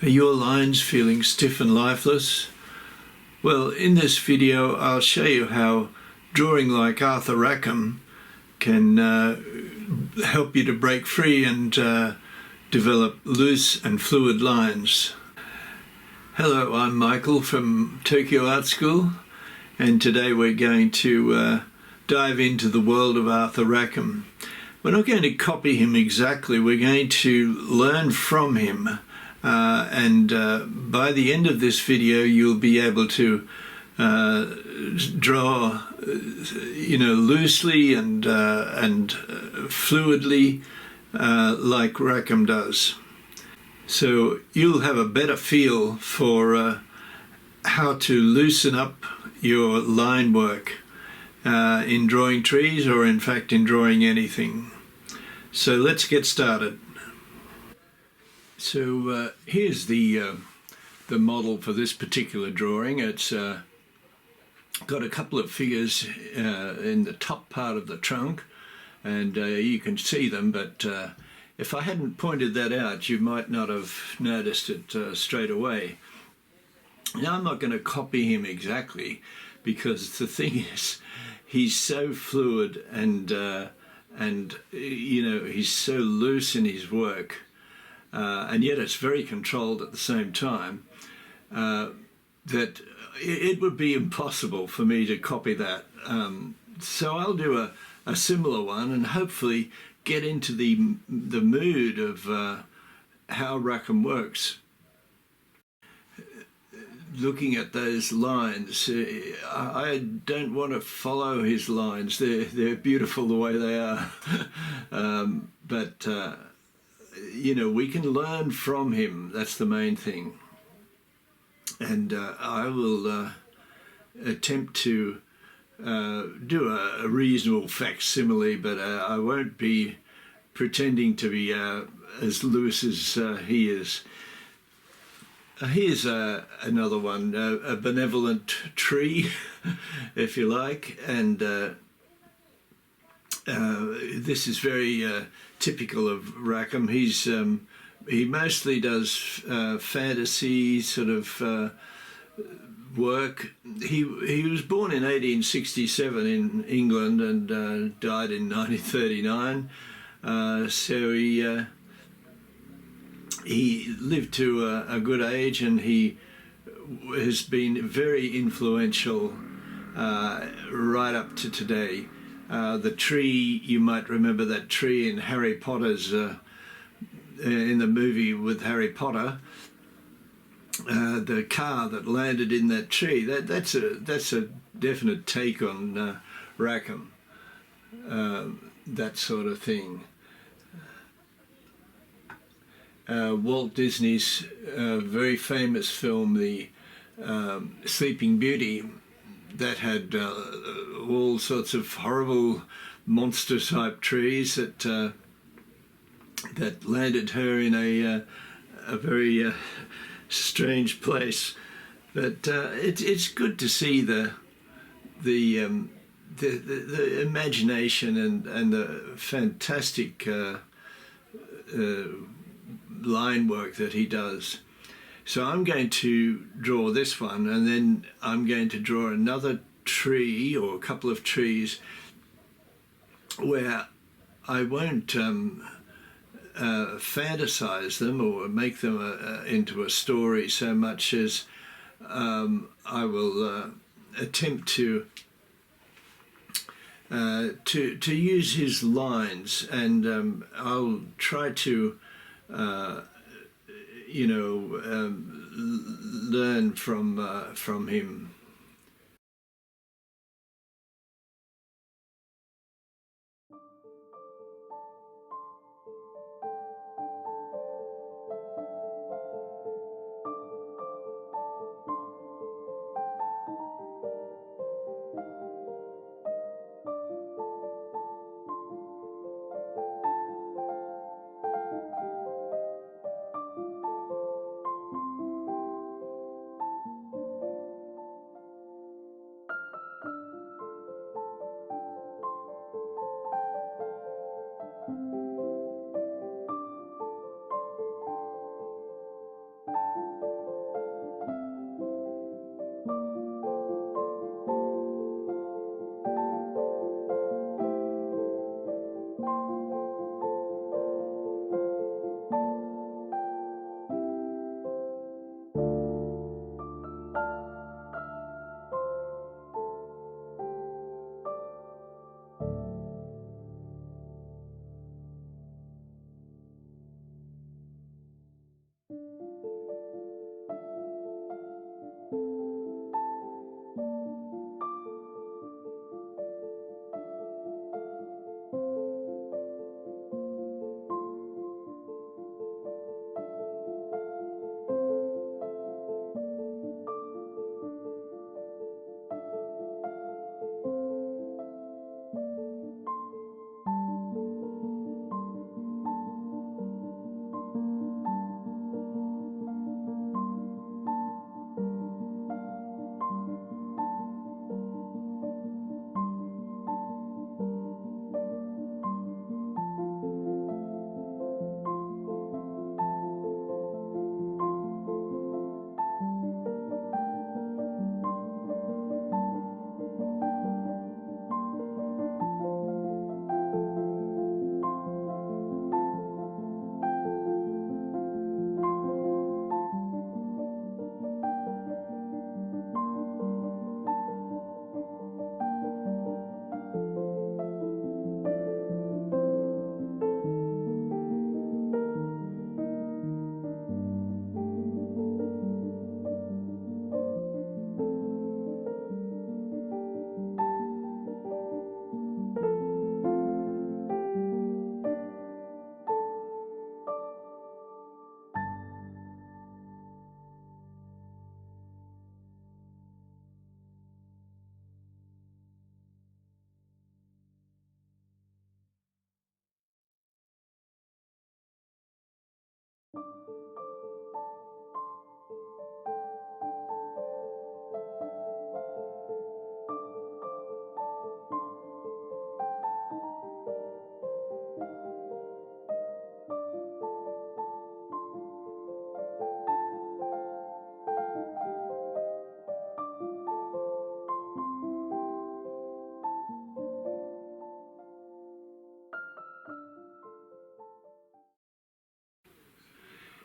Are your lines feeling stiff and lifeless? Well, in this video I'll show you how drawing like Arthur Rackham can help you to break free and develop loose and fluid lines. Hello, I'm Michael from Tokyo Art School, and today we're going to dive into the world of Arthur Rackham. We're not going to copy him exactly, we're going to learn from him. And by the end of this video you'll be able to draw loosely and fluidly like Rackham does. So you'll have a better feel for how to loosen up your line work in drawing trees, or in fact in drawing anything. So let's get started. So here's the model for this particular drawing. It's got a couple of figures in the top part of the trunk, and you can see them, but if I hadn't pointed that out you might not have noticed it straight away. Now I'm not going to copy him exactly, because the thing is he's so fluid and he's so loose in his work. And yet it's very controlled at the same time, that it would be impossible for me to copy that. So I'll do a similar one and hopefully get into the mood of how Rackham works. Looking at those lines, I don't want to follow his lines. They're beautiful the way they are, but we can learn from him. That's the main thing. And I will attempt to do a reasonable facsimile, but I won't be pretending to be as loose as he is. Here's another one, a benevolent tree, if you like, and this is very typical of Rackham. He mostly does fantasy sort of work. He was born in 1867 in England and died in 1939. So he lived to a good age, and he has been very influential right up to today. The tree, you might remember that tree in Harry Potter's, in the movie with Harry Potter, the car that landed in that tree, that's a definite take on Rackham, that sort of thing. Walt Disney's very famous film, The Sleeping Beauty, that had all sorts of horrible monster type trees that landed her in a very strange place. But it's good to see the imagination and the fantastic line work that he does. So I'm going to draw this one, and then I'm going to draw another tree or a couple of trees where I won't fantasize them or make them into a story so much as I will attempt to use his lines, and I'll try to learn from him.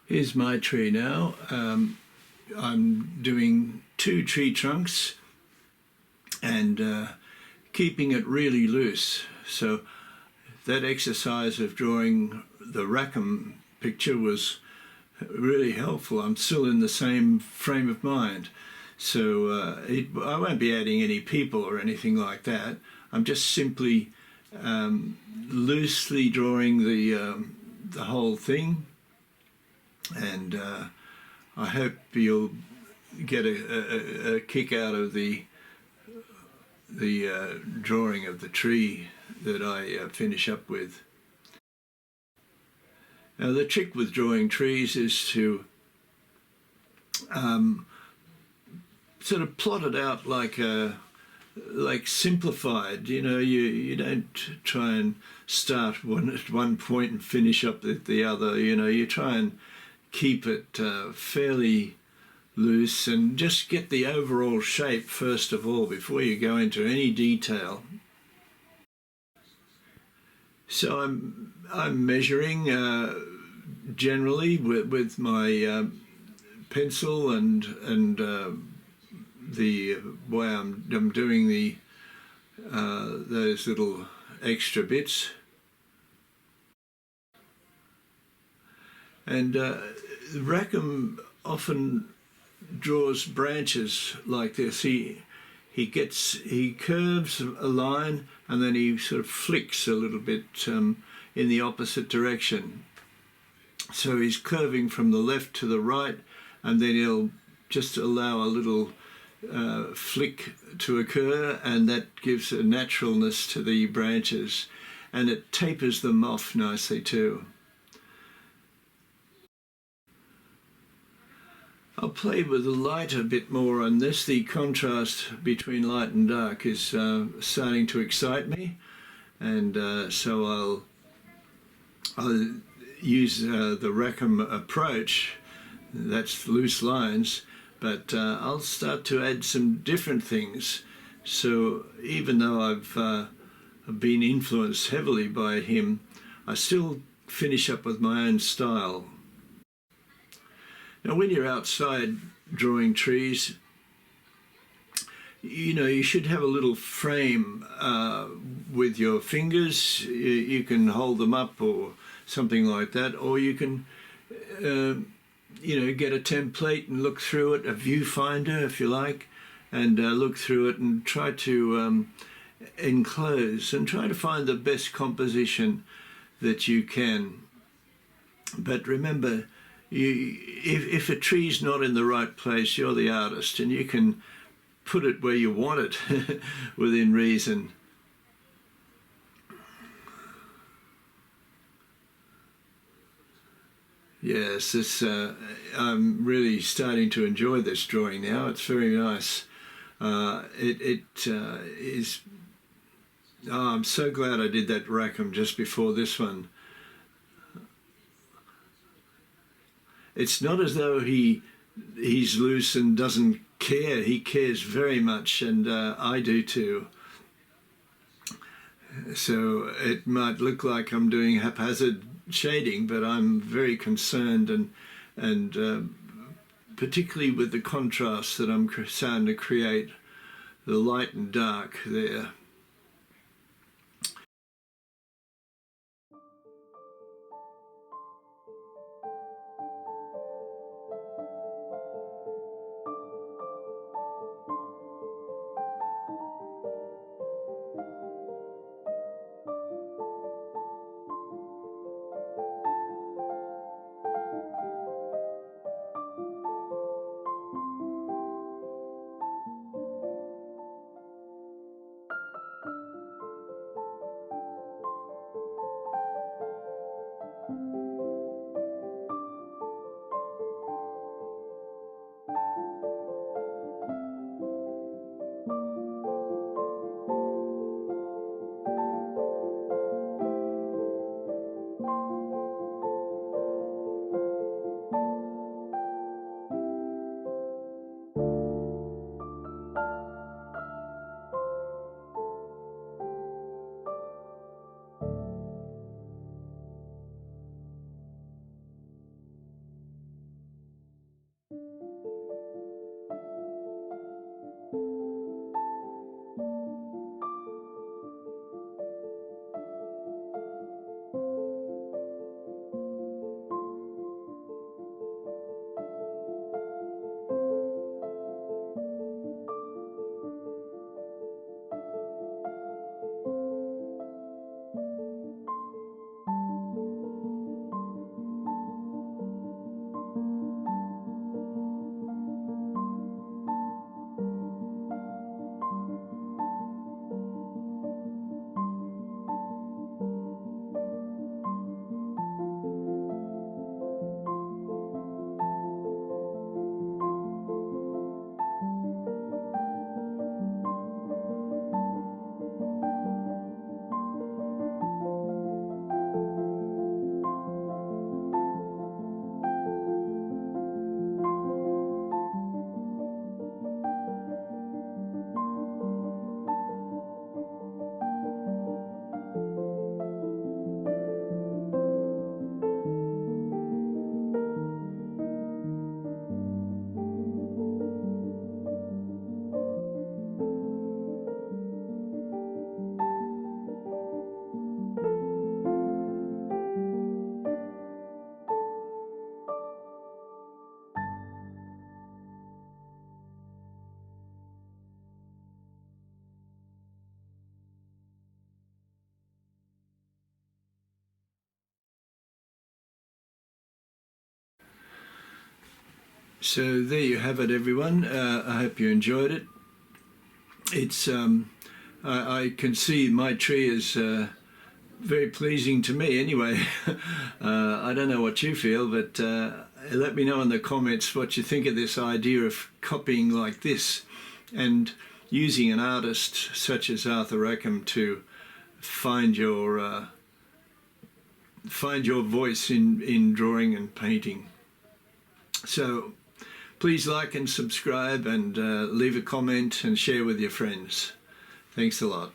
Here's my tree now. I'm doing 2 tree trunks and keeping it really loose. So that exercise of drawing the Rackham picture was really helpful. I'm still in the same frame of mind. So I won't be adding any people or anything like that. I'm just simply loosely drawing the whole thing, and I hope you'll get a kick out of the drawing of the tree that I finish up with. Now the trick with drawing trees is to sort of plot it out like simplified. You know, you don't try and start at one point and finish up at the other. You know, you try and keep it fairly loose and just get the overall shape first of all before you go into any detail. So I'm measuring generally with my pencil and the way I'm doing those little extra bits, and Rackham often draws branches like this. He curves a line and then he sort of flicks a little bit in the opposite direction. So he's curving from the left to the right, and then he'll just allow a little flick to occur, and that gives a naturalness to the branches, and it tapers them off nicely too. I'll play with the light a bit more on this. The contrast between light and dark is starting to excite me, and so I'll use the Rackham approach. That's loose lines, but I'll start to add some different things. So even though I've been influenced heavily by him, I still finish up with my own style. Now, when you're outside drawing trees, you know, you should have a little frame with your fingers. You can hold them up or something like that, or you can, you know, get a template and look through it, a viewfinder if you like, and look through it and try to enclose and try to find the best composition that you can. But remember, if a tree's not in the right place, you're the artist, and you can put it where you want it within reason. Yes, I'm really starting to enjoy this drawing now. It's very nice. It is. Oh, I'm so glad I did that Rackham just before this one. It's not as though he's loose and doesn't care. He cares very much, and I do too. So it might look like I'm doing haphazard shading, but I'm very concerned and particularly with the contrast that I'm starting to create, the light and dark there. So there you have it, everyone. I hope you enjoyed it. It's I can see my tree is very pleasing to me anyway. I don't know what you feel, but let me know in the comments what you think of this idea of copying like this and using an artist such as Arthur Rackham to find your voice in drawing and painting. So please like and subscribe and leave a comment and share with your friends. Thanks a lot.